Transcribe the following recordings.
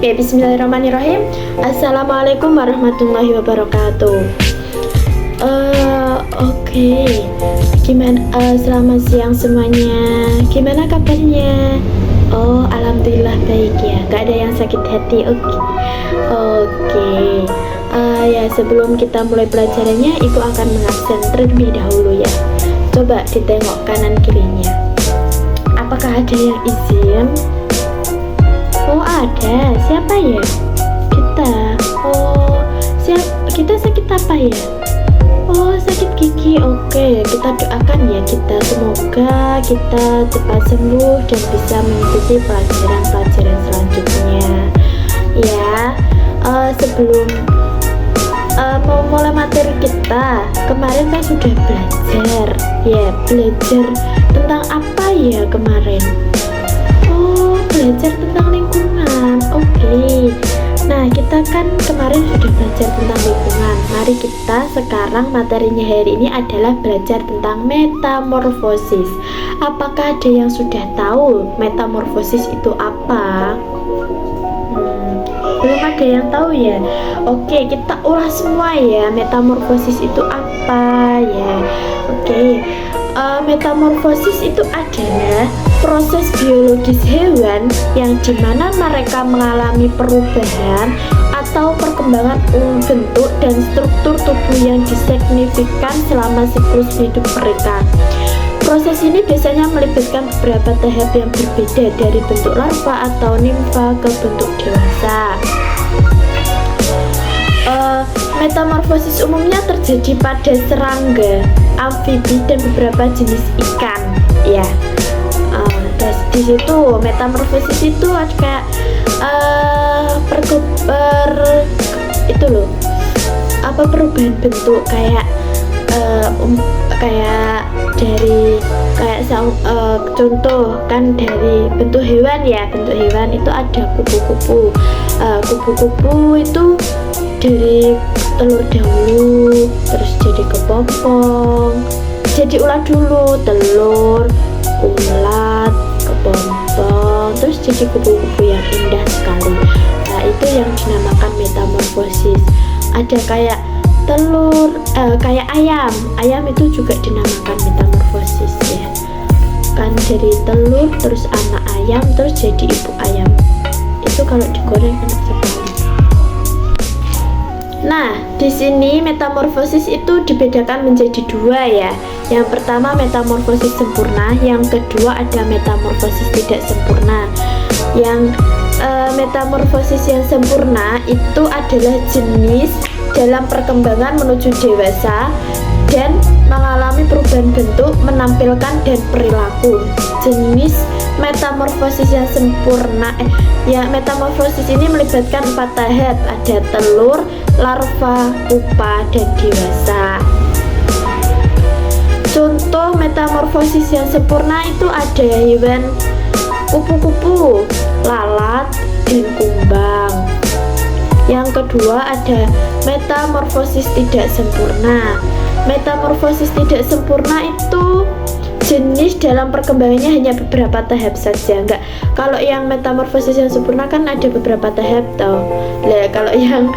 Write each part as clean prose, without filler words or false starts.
Oke, bismillahirrahmanirrahim. Assalamualaikum warahmatullahi wabarakatuh. Oke. Selamat siang semuanya. Gimana kabarnya? Oh, alhamdulillah baik ya. Gak ada yang sakit hati. Oke. Ya, sebelum kita mulai pelajarannya, Ibu akan mengabsen terlebih dahulu ya. Coba ditengok kanan kirinya. Apakah ada yang izin? Oh, ada. Siapa ya? Kita. Oh, kita sakit apa ya? Oh, sakit gigi. Oke, kita doakan ya kita. Semoga kita cepat sembuh dan bisa mengikuti pelajaran-pelajaran selanjutnya. Ya, sebelum mau mulai materi kita, kemarin kan sudah belajar. Ya, belajar tentang apa ya kemarin? Oh, belajar tentang lingkungan. Oke. Nah, kita kan kemarin sudah belajar tentang lingkungan. Mari kita sekarang materinya hari ini adalah belajar tentang metamorfosis. Apakah ada yang sudah tahu metamorfosis itu apa? Belum ada yang tahu ya. Oke, kita ulas semua ya. Metamorfosis itu apa ya? Oke. Metamorfosis itu adalah proses biologis hewan yang dimana mereka mengalami perubahan atau perkembangan bentuk dan struktur tubuh yang signifikan selama siklus hidup mereka. Proses ini biasanya melibatkan beberapa tahap yang berbeda dari bentuk larva atau nimfa ke bentuk dewasa. Metamorfosis umumnya terjadi pada serangga, amfibi, dan beberapa jenis ikan. Ya, di situ metamorfosis itu kayak perubahan bentuk kayak contoh kan dari bentuk hewan ya. Bentuk hewan itu ada kupu-kupu. Kupu-kupu itu dari telur dahulu, terus jadi kepompong, jadi ulat dulu, telur, ulat, kepompong, terus jadi kupu-kupu yang indah sekali. Nah, itu yang dinamakan metamorfosis. Ada kayak telur, kayak ayam itu juga dinamakan metamorfosis ya. Kan dari telur, terus anak ayam, terus jadi ibu ayam. Itu kalau digoreng enak sekali. Nah, di sini metamorfosis itu dibedakan menjadi dua ya. Yang pertama metamorfosis sempurna, yang kedua ada metamorfosis tidak sempurna. Yang metamorfosis yang sempurna itu adalah jenis dalam perkembangan menuju dewasa dan mengalami perubahan bentuk, menampilkan dan perilaku. Jenis metamorfosis yang sempurna metamorfosis ini melibatkan 4 tahap, ada telur, larva, pupa, dan dewasa. Contoh metamorfosis yang sempurna itu ada hewan kupu-kupu, lalat, dan kumbang. Yang kedua ada metamorfosis tidak sempurna. Metamorfosis tidak sempurna itu jenis dalam perkembangannya hanya beberapa tahap saja. Enggak, kalau yang metamorfosis yang sempurna kan ada beberapa tahap tau. Lah, kalau yang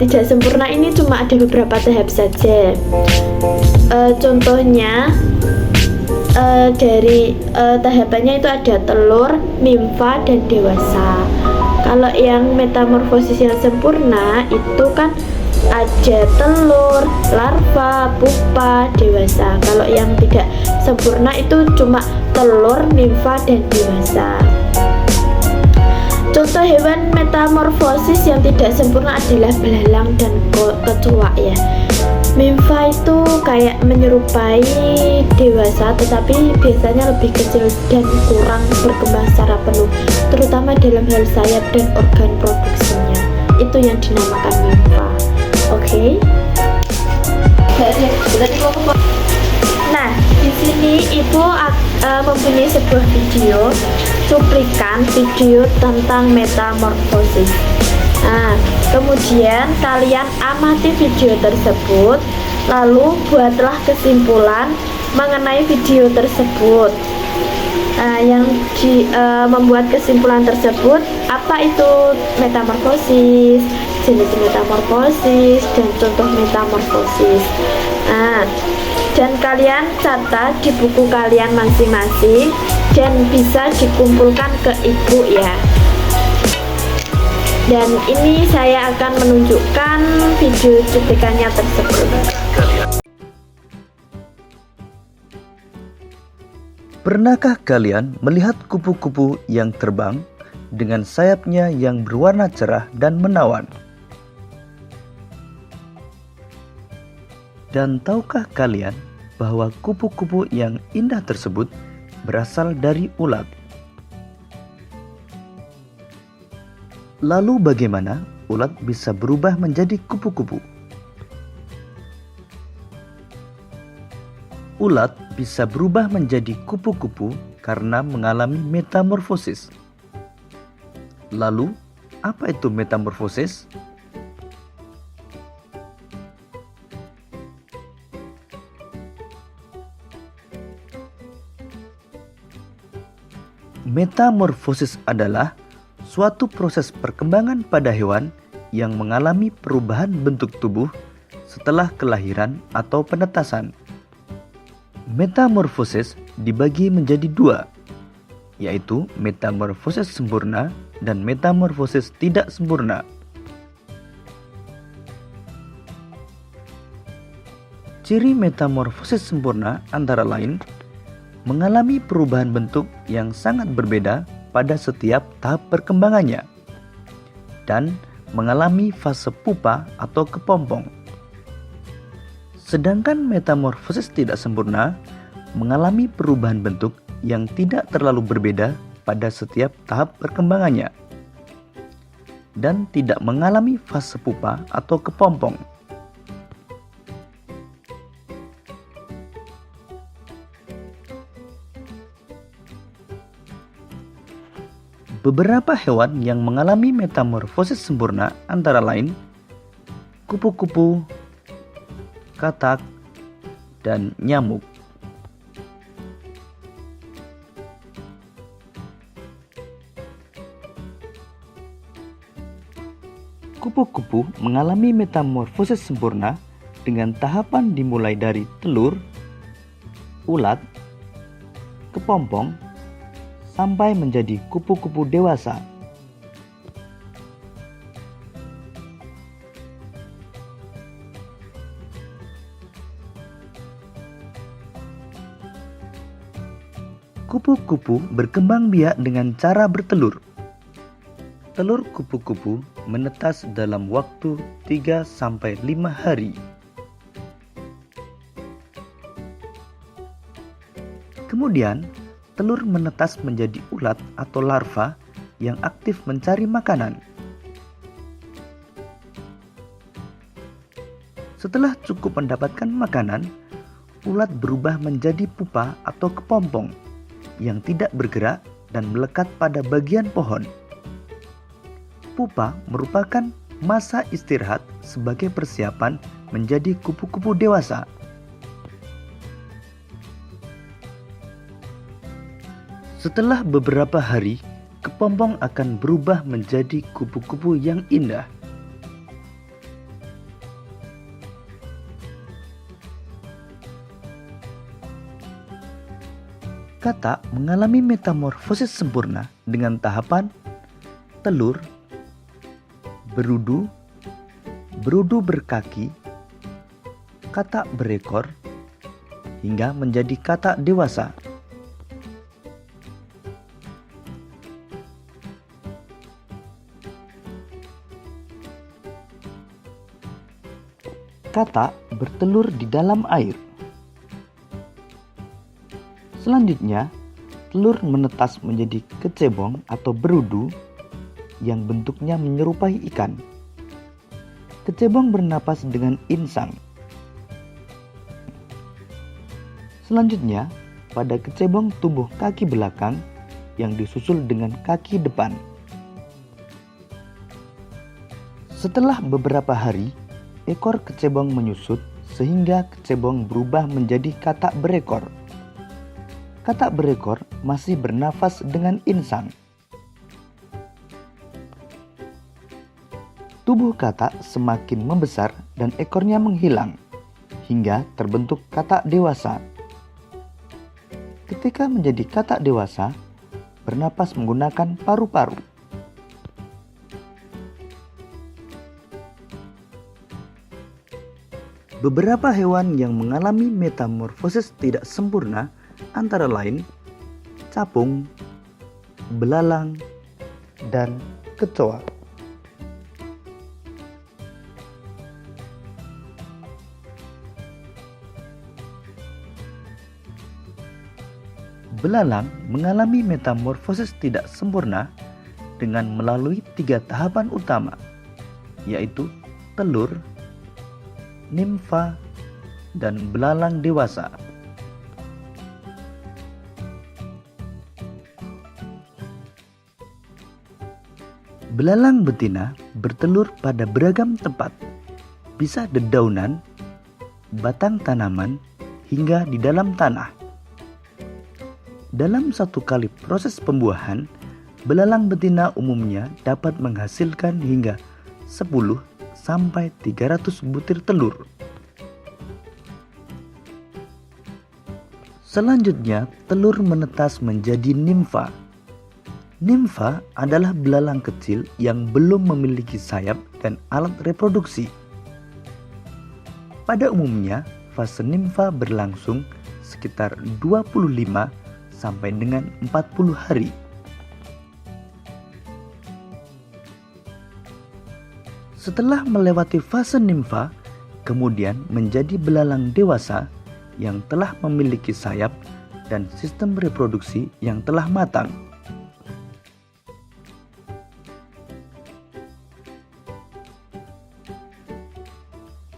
tidak sempurna ini cuma ada beberapa tahap saja. Contohnya dari tahapannya itu ada telur, nimfa, dan dewasa. Kalau yang metamorfosis yang sempurna itu kan ada telur, larva, pupa, dewasa. Kalau yang tidak sempurna itu cuma telur, nimfa, dan dewasa. Contoh hewan metamorfosis yang tidak sempurna adalah belalang dan kecoa ya. Nimfa itu kayak menyerupai dewasa tetapi biasanya lebih kecil dan kurang berkembang secara penuh, terutama dalam hal sayap dan organ produksinya. Itu yang dinamakan nimfa. Oke. Nah, di sini Ibu mempunyai sebuah cuplikan video tentang metamorfosis. Nah, kemudian kalian amati video tersebut, lalu buatlah kesimpulan mengenai video tersebut. Membuat kesimpulan tersebut, apa itu metamorfosis, jenis metamorfosis, dan contoh metamorfosis. Dan kalian catat di buku kalian masing-masing dan bisa dikumpulkan ke ibu ya. Dan ini saya akan menunjukkan video cuplikannya tersebut. Pernahkah kalian melihat kupu-kupu yang terbang dengan sayapnya yang berwarna cerah dan menawan? Dan tahukah kalian bahwa kupu-kupu yang indah tersebut berasal dari ulat? Lalu bagaimana ulat bisa berubah menjadi kupu-kupu? Ulat bisa berubah menjadi kupu-kupu karena mengalami metamorfosis. Lalu, apa itu metamorfosis? Metamorfosis adalah suatu proses perkembangan pada hewan yang mengalami perubahan bentuk tubuh setelah kelahiran atau penetasan. Metamorfosis dibagi menjadi dua, yaitu metamorfosis sempurna dan metamorfosis tidak sempurna. Ciri metamorfosis sempurna antara lain mengalami perubahan bentuk yang sangat berbeda pada setiap tahap perkembangannya dan mengalami fase pupa atau kepompong. Sedangkan metamorfosis tidak sempurna mengalami perubahan bentuk yang tidak terlalu berbeda pada setiap tahap perkembangannya dan tidak mengalami fase pupa atau kepompong. Beberapa hewan yang mengalami metamorfosis sempurna antara lain kupu-kupu, katak, dan nyamuk. Kupu-kupu mengalami metamorfosis sempurna dengan tahapan dimulai dari telur, ulat, kepompong, sampai menjadi kupu-kupu dewasa. Kupu-kupu berkembang biak dengan cara bertelur. Telur kupu-kupu menetas dalam waktu 3-5 hari. Kemudian, telur menetas menjadi ulat atau larva yang aktif mencari makanan. Setelah cukup mendapatkan makanan, ulat berubah menjadi pupa atau kepompong yang tidak bergerak dan melekat pada bagian pohon. Pupa merupakan masa istirahat sebagai persiapan menjadi kupu-kupu dewasa. Setelah beberapa hari, kepompong akan berubah menjadi kupu-kupu yang indah. Katak mengalami metamorfosis sempurna dengan tahapan telur, berudu, berudu berkaki, katak berekor, hingga menjadi katak dewasa. Katak bertelur di dalam air. Selanjutnya, telur menetas menjadi kecebong atau berudu yang bentuknya menyerupai ikan. Kecebong bernapas dengan insang. Selanjutnya, pada kecebong tumbuh kaki belakang yang disusul dengan kaki depan. Setelah beberapa hari, ekor kecebong menyusut sehingga kecebong berubah menjadi katak berekor. katak berekor masih bernafas dengan insan. Tubuh katak semakin membesar dan ekornya menghilang, hingga terbentuk katak dewasa. Ketika menjadi katak dewasa, bernapas menggunakan paru-paru. Beberapa hewan yang mengalami metamorfosis tidak sempurna antara lain capung, belalang, dan kecoa. Belalang mengalami metamorfosis tidak sempurna dengan melalui 3 tahapan utama, yaitu telur, nimfa, dan belalang dewasa. Belalang betina bertelur pada beragam tempat, bisa dedaunan, batang tanaman, hingga di dalam tanah. Dalam satu kali proses pembuahan, belalang betina umumnya dapat menghasilkan hingga 10 sampai 300 butir telur. Selanjutnya, telur menetas menjadi nimfa. Nimfa adalah belalang kecil yang belum memiliki sayap dan alat reproduksi. Pada umumnya, fase nimfa berlangsung sekitar 25 sampai dengan 40 hari. Setelah melewati fase nimfa, kemudian menjadi belalang dewasa yang telah memiliki sayap dan sistem reproduksi yang telah matang.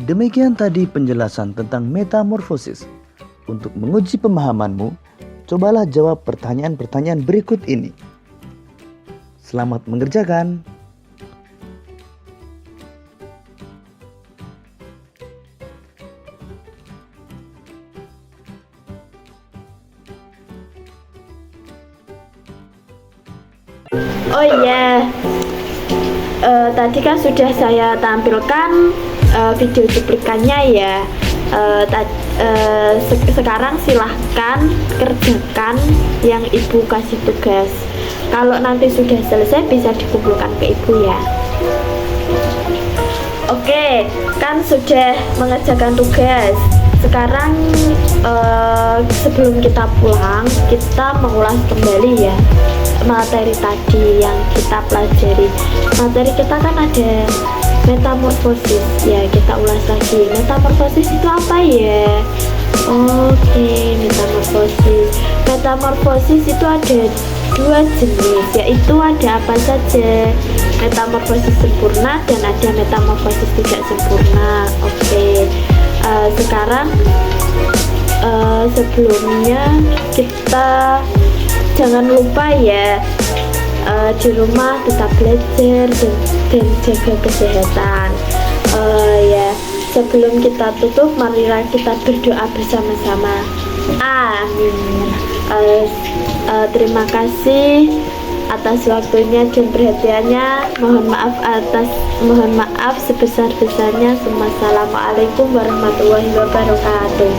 Demikian tadi penjelasan tentang metamorfosis. Untuk menguji pemahamanmu, cobalah jawab pertanyaan-pertanyaan berikut ini. Selamat mengerjakan. Oh iya, tadi kan sudah saya tampilkan video cuplikannya ya. Sekarang silahkan kerjakan yang ibu kasih tugas. Kalau nanti sudah selesai bisa dikumpulkan ke ibu ya. Oke, kan sudah mengerjakan tugas. Sekarang sebelum kita pulang, kita mengulas kembali ya materi tadi yang kita pelajari. Materi kita kan ada metamorfosis ya, kita ulas lagi. Metamorfosis itu apa ya? Oke, metamorfosis itu ada 2 jenis, yaitu ada apa saja? Metamorfosis sempurna dan ada metamorfosis tidak sempurna. Oke, sekarang sebelumnya kita jangan lupa ya, di rumah tetap belajar dan jaga kesehatan. Ya, sebelum kita tutup, marilah kita berdoa bersama-sama. Amin. Terima kasih atas waktunya dan perhatiannya. Mohon maaf sebesar-besarnya. Assalamualaikum warahmatullahi wabarakatuh.